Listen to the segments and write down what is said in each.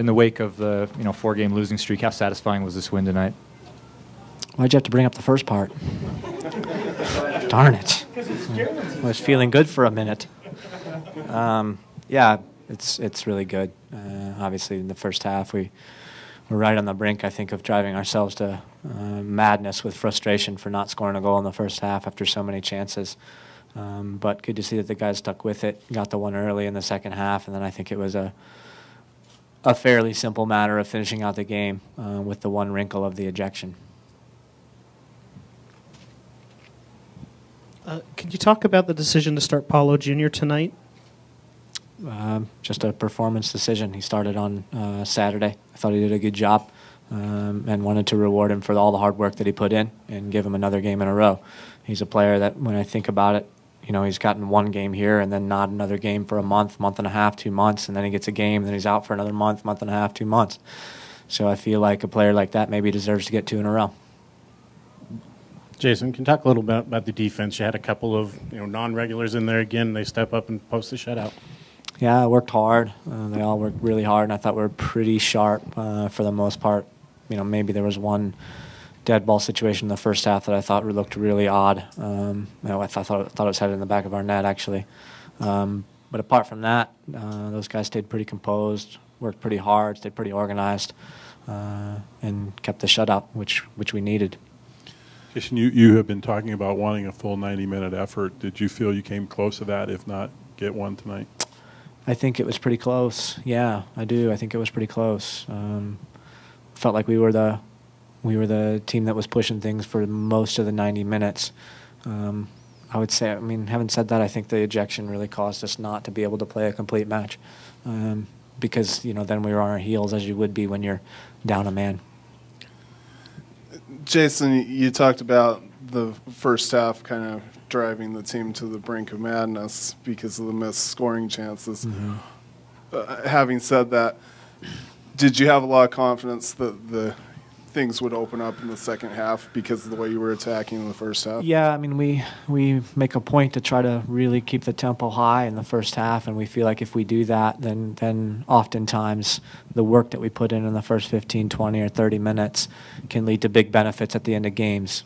in the wake of the 4-game losing streak, how satisfying was this win tonight? Why'd you have to bring up the first part? Darn it. I was feeling good for a minute. Yeah, it's really good. Obviously, in the first half, we were right on the brink, I think, of driving ourselves to madness with frustration for not scoring a goal in the first half after so many chances. But good to see that the guys stuck with it, got the one early in the second half, and then I think it was a fairly simple matter of finishing out the game with the one wrinkle of the ejection. Could you talk about the decision to start Paulo Jr. tonight? Just a performance decision. He started on Saturday. I thought he did a good job and wanted to reward him for all the hard work that he put in and give him another game in a row. He's a player that, when I think about it, he's gotten one game here and then not another game for a month, month and a half, 2 months, and then he gets a game and then he's out for another month, month and a half, 2 months. So I feel like a player like that maybe deserves to get 2 in a row. Jason, can you talk a little bit about the defense? You had a couple of non-regulars in there again. They step up and post a shutout. Yeah, I worked hard. They all worked really hard, and I thought we were pretty sharp for the most part. Maybe there was one dead ball situation in the first half that I thought looked really odd. I thought it was headed in the back of our net, actually. But apart from that, those guys stayed pretty composed, worked pretty hard, stayed pretty organized, and kept the shutout, which we needed. Jason, you have been talking about wanting a full 90-minute effort. Did you feel you came close to that? If not, get one tonight? I think it was pretty close. Yeah, I do. I think it was pretty close. Felt like we were the team that was pushing things for most of the 90 minutes. I would say, having said that, I think the ejection really caused us not to be able to play a complete match because, then we were on our heels, as you would be when you're down a man. Jason, you talked about the first half kind of driving the team to the brink of madness because of the missed scoring chances. Mm-hmm. Having said that, did you have a lot of confidence that the things would open up in the second half because of the way you were attacking in the first half? Yeah, we make a point to try to really keep the tempo high in the first half, and we feel like if we do that, then oftentimes the work that we put in the first 15, 20, or 30 minutes can lead to big benefits at the end of games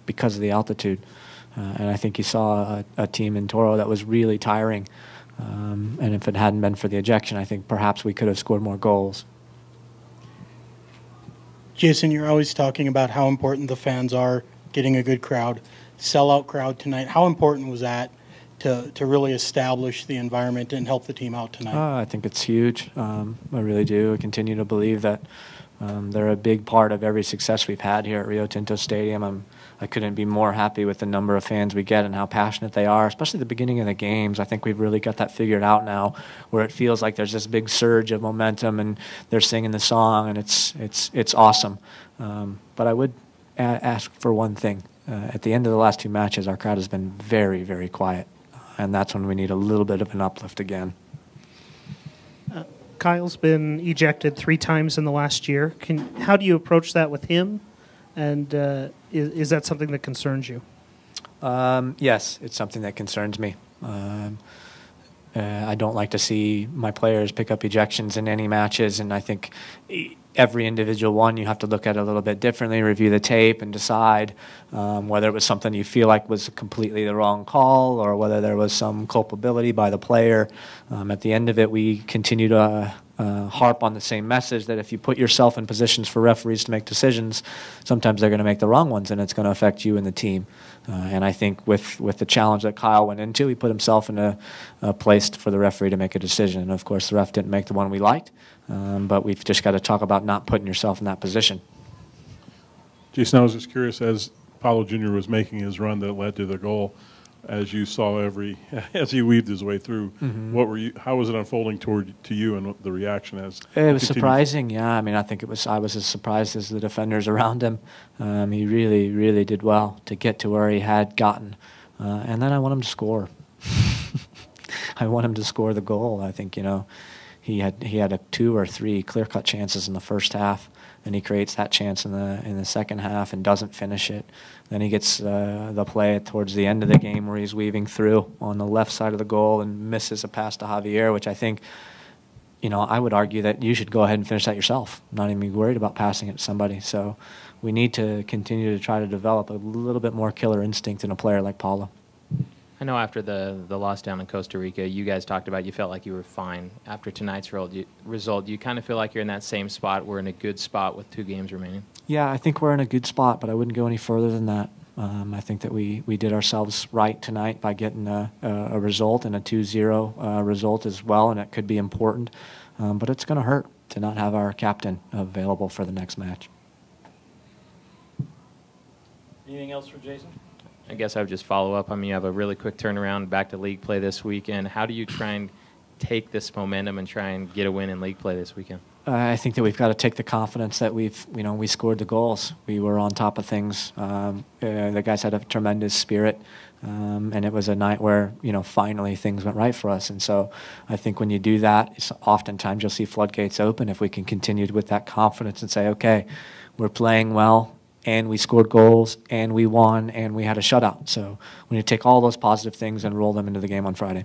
because of the altitude. And I think you saw a team in Tauro that was really tiring, and if it hadn't been for the ejection, I think perhaps we could have scored more goals. Jason, you're always talking about how important the fans are, getting a good crowd, sellout crowd tonight. How important was that to really establish the environment and help the team out tonight? I think it's huge. I really do. I continue to believe that they're a big part of every success we've had here at Rio Tinto Stadium. I couldn't be more happy with the number of fans we get and how passionate they are, especially at the beginning of the games. I think we've really got that figured out now, where it feels like there's this big surge of momentum and they're singing the song, and it's awesome. But I would ask for one thing. At the end of the last 2 matches, our crowd has been very, very quiet, and that's when we need a little bit of an uplift again. Kyle's been ejected 3 times in the last year. How do you approach that with him? And is that something that concerns you? Yes, it's something that concerns me. I don't like to see my players pick up ejections in any matches, and I think every individual one you have to look at a little bit differently, review the tape, and decide whether it was something you feel like was completely the wrong call or whether there was some culpability by the player. At the end of it, we continue to harp on the same message that if you put yourself in positions for referees to make decisions, sometimes they're going to make the wrong ones, and it's going to affect you and the team. And I think with the challenge that Kyle went into, he put himself in a place for the referee to make a decision. And, of course, the ref didn't make the one we liked, but we've just got to talk about not putting yourself in that position. Jason, I was just curious, as Paulo Jr. was making his run that led to the goal, as you saw as he weaved his way through, how was it unfolding to you and the reaction as it was surprising? Yeah, I think I was as surprised as the defenders around him. He really, really did well to get to where he had gotten, and then I want him to score. I want him to score the goal. I think he had 2 or 3 clear-cut chances in the first half, and he creates that chance in the second half and doesn't finish it. Then he gets the play towards the end of the game where he's weaving through on the left side of the goal and misses a pass to Javier, which I think you know, I would argue that you should go ahead and finish that yourself, not even be worried about passing it to somebody. So we need to continue to try to develop a little bit more killer instinct in a player like Paulo. I know after the loss down in Costa Rica, you guys talked about you felt like you were fine. After tonight's result, do you kind of feel like you're in that same spot? We're in a good spot with 2 games remaining? Yeah, I think we're in a good spot, but I wouldn't go any further than that. I think that we did ourselves right tonight by getting a result and a 2-0 result as well, and it could be important. But it's going to hurt to not have our captain available for the next match. Anything else for Jason? I guess I would just follow up. I mean, you have a really quick turnaround back to league play this weekend. How do you try and take this momentum and try and get a win in league play this weekend? I think that we've got to take the confidence that we scored the goals. We were on top of things. The guys had a tremendous spirit, and it was a night where, finally things went right for us. And so I think when you do that, oftentimes you'll see floodgates open if we can continue with that confidence and say, okay, we're playing well, and we scored goals, and we won, and we had a shutout. So we need to take all those positive things and roll them into the game on Friday.